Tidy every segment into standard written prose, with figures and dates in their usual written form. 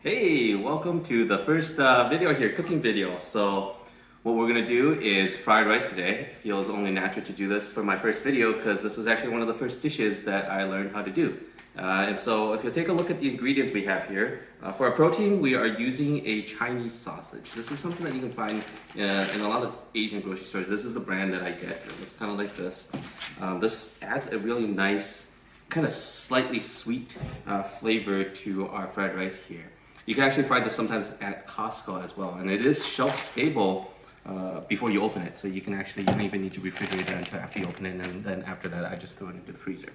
Hey, welcome to the first video here, cooking video. So what we're gonna do is fried rice today. It feels only natural to do this for my first video because this is actually one of the first dishes that I learned how to do. And so if you take a look at the ingredients we have here, for our protein, we are using a Chinese sausage. This is something that you can find in a lot of Asian grocery stores. This is the brand that I get. It's kind of like this. This adds a really nice, kind of slightly sweet flavor to our fried rice here. You can actually find this sometimes at Costco as well, and it is shelf stable before you open it. So you don't even need to refrigerate it until after you open it, and then after that I just throw it into the freezer.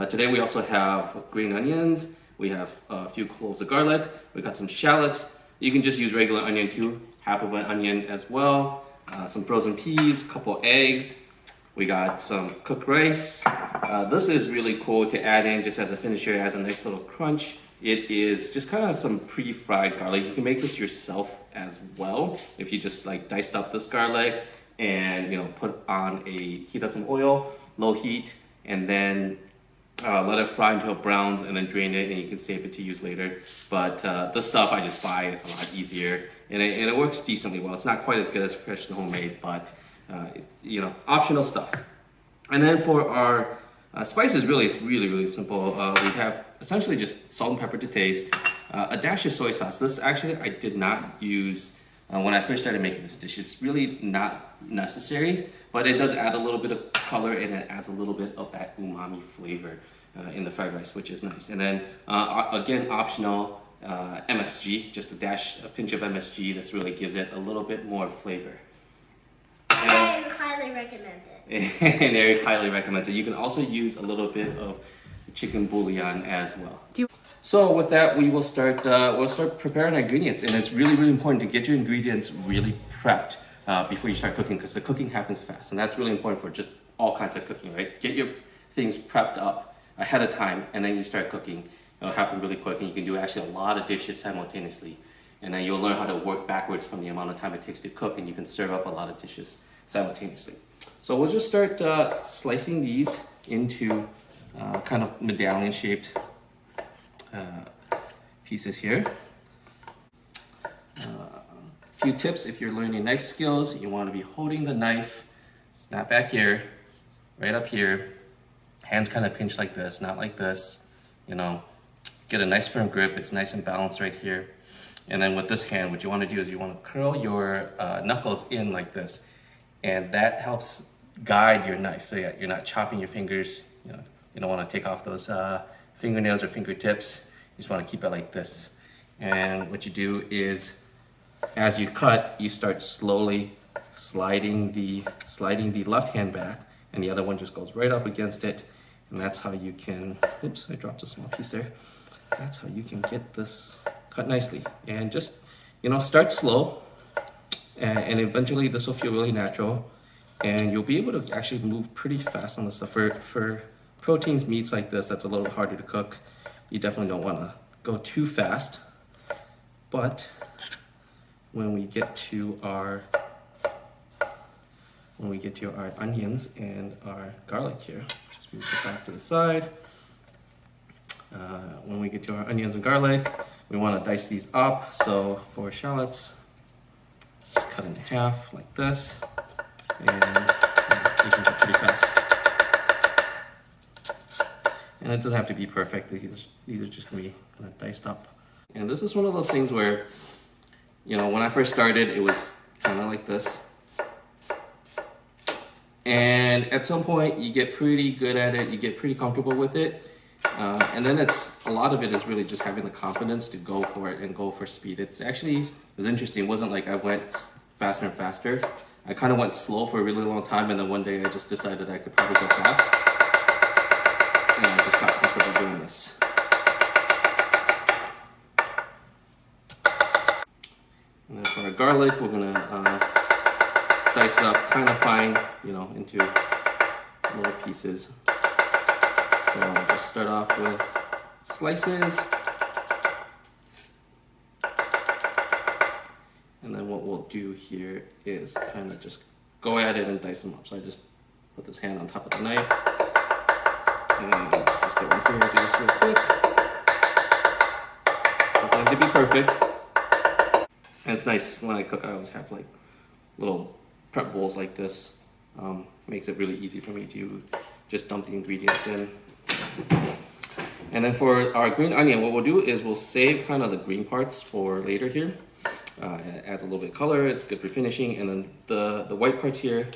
Today we also have green onions, we have a few cloves of garlic, we got some shallots. You can just use regular onion too, half of an onion as well, some frozen peas, a couple eggs. We got some cooked rice. This is really cool to add in just as a finisher. It has a nice little crunch. It is just kind of some pre-fried garlic. You can make this yourself as well. If you just like diced up this garlic and heat up some oil, low heat, and then let it fry until it browns and then drain it, and you can save it to use later. But this stuff I just buy, it's a lot easier and it works decently well. It's not quite as good as fresh and homemade, but optional stuff. And then for our spices, it's really simple. We have essentially just salt and pepper to taste, a dash of soy sauce. This actually I did not use when I first started making this dish. It's really not necessary, but it does add a little bit of color and it adds a little bit of that umami flavor in the fried rice, which is nice. And then again, optional MSG, just a pinch of MSG. This really gives it a little bit more flavor. And highly recommend it. And Eric highly recommends it. You can also use a little bit of chicken bouillon as well. So with that, we'll start preparing our ingredients, and it's really important to get your ingredients really prepped before you start cooking, because the cooking happens fast, and that's really important for just all kinds of cooking, right? Get your things prepped up ahead of time, and then you start cooking. It'll happen really quick, and you can do actually a lot of dishes simultaneously, and then you'll learn how to work backwards from the amount of time it takes to cook, and you can serve up a lot of dishes simultaneously. So we'll just start slicing these into kind of medallion shaped pieces here. Few tips if you're learning knife skills: you want to be holding the knife not back here, right up here, hands kind of pinched like this, not like this. Get a nice firm grip. It's nice and balanced right here. And then with this hand, what you want to do is you want to curl your knuckles in like this, and that helps guide your knife. So yeah, you're not chopping your fingers. You don't want to take off those fingernails or fingertips. You just want to keep it like this. And what you do is, as you cut, you start slowly sliding the left hand back, and the other one just goes right up against it. And that's how you can, oops, I dropped a small piece there. That's how you can get this cut nicely. And just, start slow, and eventually this will feel really natural, and you'll be able to actually move pretty fast on this stuff. For proteins, meats like this, that's a little harder to cook. You definitely don't want to go too fast. But when we get to our onions and our garlic here, just move this off to the side. When we get to our onions and garlic, we want to dice these up. So for shallots, just cut in half like this, and you can go pretty fast. And it doesn't have to be perfect. These are just gonna be kind of diced up. And this is one of those things where, when I first started, it was kind of like this. And at some point, you get pretty good at it. You get pretty comfortable with it. And then a lot of it is really just having the confidence to go for it and go for speed. It was interesting. It wasn't like I went faster and faster. I kind of went slow for a really long time, and then one day I just decided I could probably go fast. And I just got comfortable doing this. And then for our garlic, we're gonna dice it up kind of fine, into little pieces. So I'll just start off with slices. And then what we'll do here is kind of just go at it and dice them up. So I just put this hand on top of the knife. And just go in here and do this real quick. Doesn't want it to be perfect. And it's nice when I cook, I always have like little prep bowls like this. Makes it really easy for me to just dump the ingredients in. And then for our green onion, what we'll do is we'll save kind of the green parts for later here. It adds a little bit of color, it's good for finishing. And then the white parts here,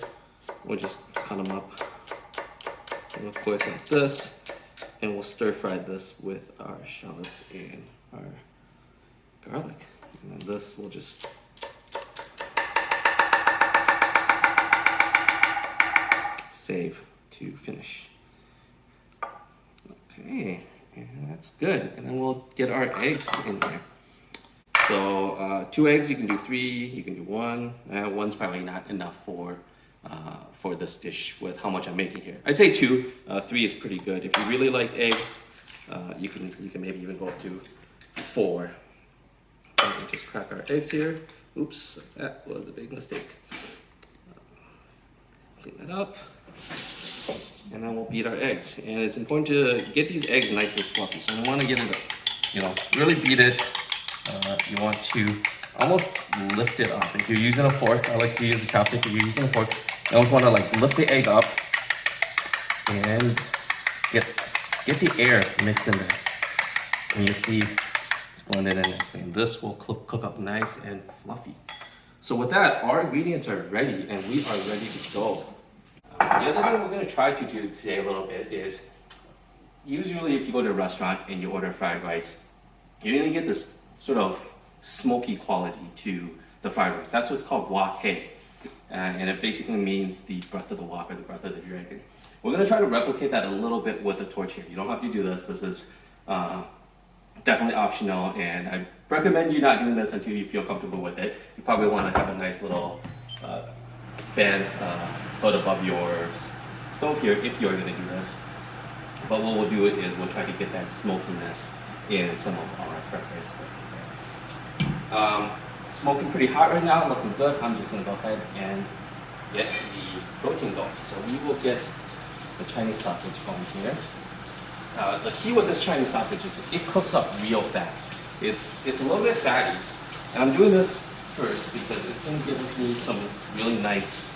we'll just cut them up real quick like this. And we'll stir fry this with our shallots and our garlic. And then this will just save to finish. Okay, and that's good. And then we'll get our eggs in there. So 2 eggs, you can do 3, you can do 1. 1's probably not enough for this dish with how much I'm making here. I'd say 2, 3 is pretty good. If you really like eggs, you can maybe even go up to 4. We'll just crack our eggs here. Oops, that was a big mistake. Clean that up. And then we'll beat our eggs. And it's important to get these eggs nice and fluffy. So you want to get it, really beat it. You want to almost lift it up. If you're using a fork, I like to use a chopstick. If you're using a fork, you almost want to like lift the egg up and get the air mixed in there. And you see it's blended in nicely. And this will cook up nice and fluffy. So with that, our ingredients are ready and we are ready to go. The other thing we're going to try to do today a little bit is, usually if you go to a restaurant and you order fried rice, you're going to get this sort of smoky quality to the fried rice. That's what's called wok hei. And it basically means the breath of the wok or the breath of the dragon. We're going to try to replicate that a little bit with the torch here. You don't have to do this. This is definitely optional, and I recommend you not doing this until you feel comfortable with it. You probably want to have a nice little fan hood above your stove here if you're going to do this. But what we'll do is we'll try to get that smokiness in some of our fried rice. Smoking pretty hot right now, looking good. I'm just going to go ahead and get the protein going. So we will get the Chinese sausage going here. The key with this Chinese sausage is it cooks up real fast. It's a little bit fatty, and I'm doing this first because it's going to give me some really nice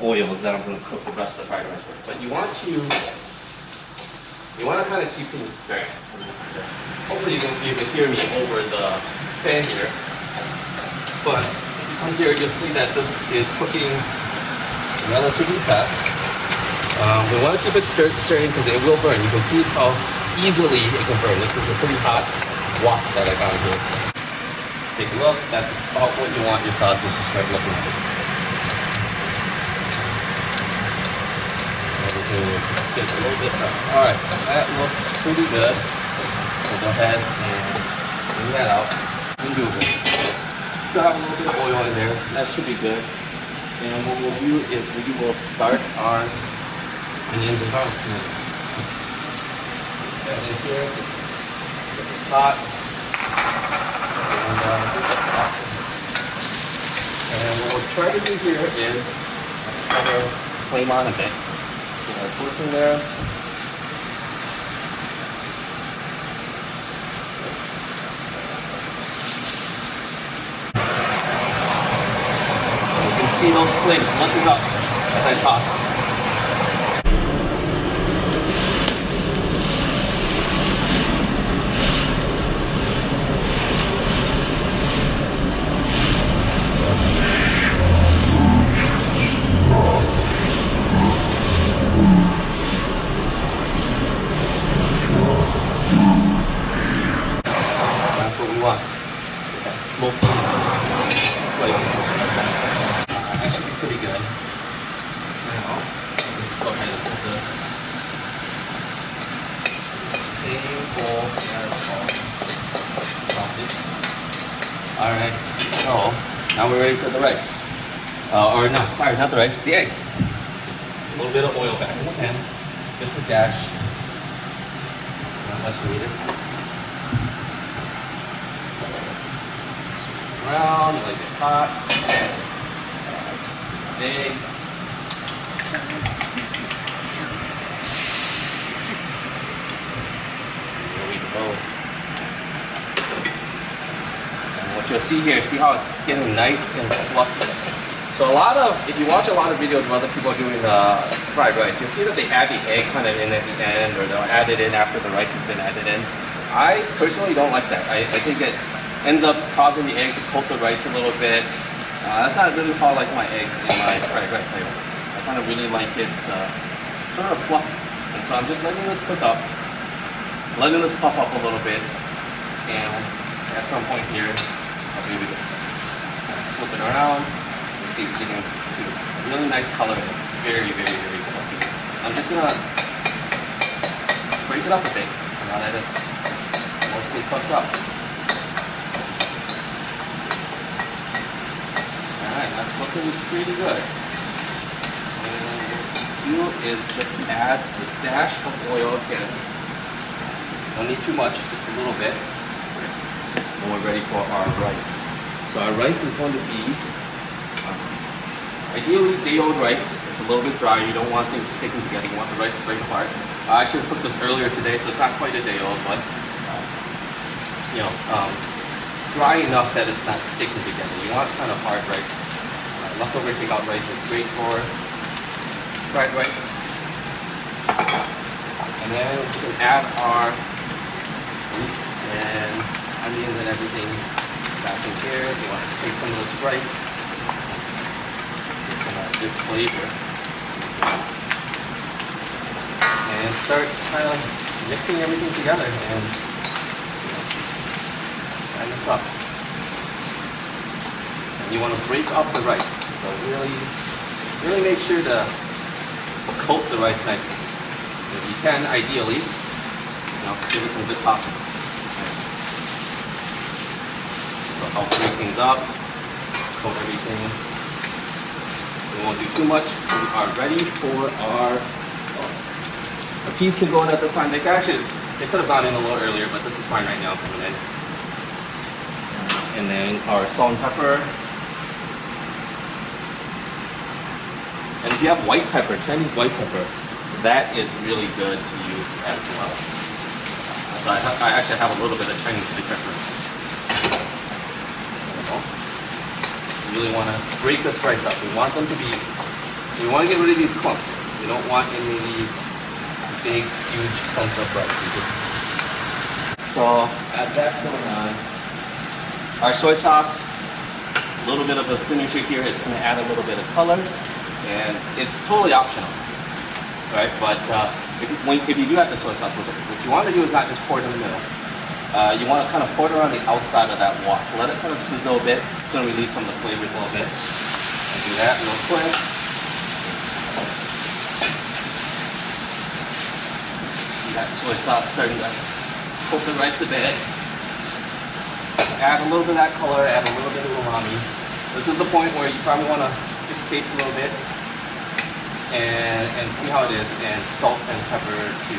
oils that I'm going to cook the rest of the fried rice with. But you want to kind of keep things straight. Hopefully you can hear me over the fan here. But if you come here, you'll see that this is cooking relatively fast. We want to keep it stirring because it will burn. You can see how easily it can burn. This is a pretty hot wok that I got here. Take a look. That's about what you want your sausage to start looking like. Everything gets a little bit done. All right, that looks pretty good. So go ahead and bring that out and move it. Still have a little bit of oil in there. That should be good. And what we'll do is we will start our onions and garlic. Get that in here. Get this hot. And what we'll try to do here is turn our flame on a bit. Get our torch in there. You can see those flames looking up as I toss. Smoky flavor. That should be pretty good. Now, let's go ahead and put this same bowl as our sausage. Alright, so now we're ready for the rice. Not the rice, the eggs. A little bit of oil back in the pan, just a dash. Not much needed. Around, like it hot. Big. There we go. But you'll see here, see how it's getting nice and fluffy. So if you watch a lot of videos where other people are doing fried rice, you'll see that they add the egg kind of in at the end, or they'll add it in after the rice has been added in. I personally don't like that. I think it ends up causing the egg to coat the rice a little bit. That's not really how I like my eggs in my fried rice. I kind of really like it sort of fluffy. And so I'm just letting this cook up, letting this puff up a little bit, and at some point here, I'll be able to flip it around. You see it's getting to a really nice color, and it's very, very, very fluffy. I'm just gonna break it up a bit now that it's mostly cooked up. Alright, that's looking pretty good. And what we'll do is just add a dash of oil again. Don't need too much, just a little bit. And we're ready for our rice. So our rice is going to be ideally day-old rice. It's a little bit dry. You don't want things sticking together. You want the rice to break apart. I should have cooked this earlier today, so it's not quite a day-old, but dry enough that it's not sticking together. You want kind of hard rice. Leftover takeout rice is great for fried rice. And then we can add our roots and onions and everything back in here. You want to take some of this rice, get some good flavor, and start kind of mixing everything together and line this up. And you want to break up the rice, so really make sure to coat the rice nicely. If you can, ideally, give it some good tossing. So help break things up, coat everything. We won't do too much. We are ready for our peas can go in at this time. They could have gone in a little earlier, but this is fine right now coming in. And then our salt and pepper. And if you have white pepper, Chinese white pepper, that is really good to use as well. So I actually have a little bit of Chinese white pepper. You really want to break this rice up. We want to get rid of these clumps. We don't want any of these big, huge clumps of rice. So as that's going on, our soy sauce, a little bit of a finisher here, it's going to add a little bit of color, and it's totally optional, right? But if you do add the soy sauce, what you want to do is not just pour it in the middle. You want to kind of pour it around the outside of that wok. Let it kind of sizzle a bit. It's going to release some of the flavors a little bit. And do that real quick. See that soy sauce starting to coat the rice a bit. Add a little bit of that color, add a little bit of umami. This is the point where you probably want to just taste a little bit and see how it is, and salt and pepper to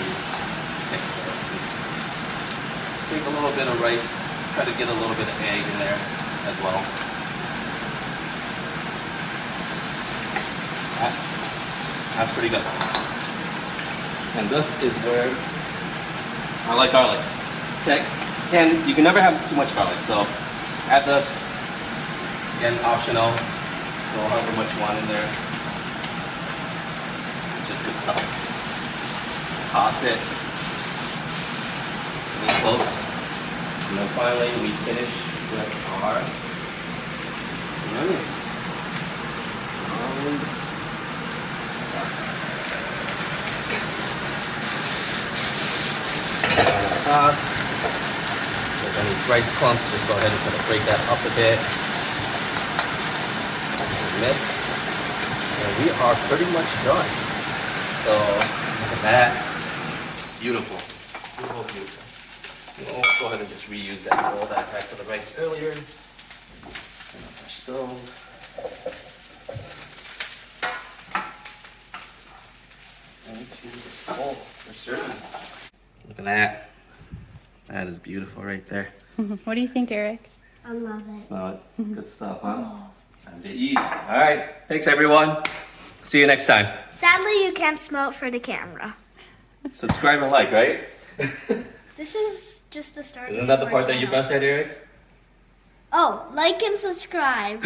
taste. Take a little bit of rice, try to get a little bit of egg in there as well. That's pretty good. And this is where I like garlic. Okay, and you can never have too much garlic, so add this. Again, optional. Throw however much you want in there. It's just good stuff. Toss it. Really close. And then finally we finish with our onions. Toss. If there's any rice clumps, just go ahead and kind of break that up a bit. Mix. And we are pretty much done. So look at that. Beautiful. Beautiful, beautiful. We'll go ahead and just reuse that bowl that I had for the rice earlier. Turn up our stove. Into the bowl for serving. Look at that. That is beautiful right there. What do you think, Eric? I love it. Smell it. Good stuff, huh? Time to eat. All right. Thanks, everyone. See you next time. Sadly, you can't smell it for the camera. Subscribe and like, right? This is just the start. Isn't that the part that you're best at, Eric? Oh, like and subscribe.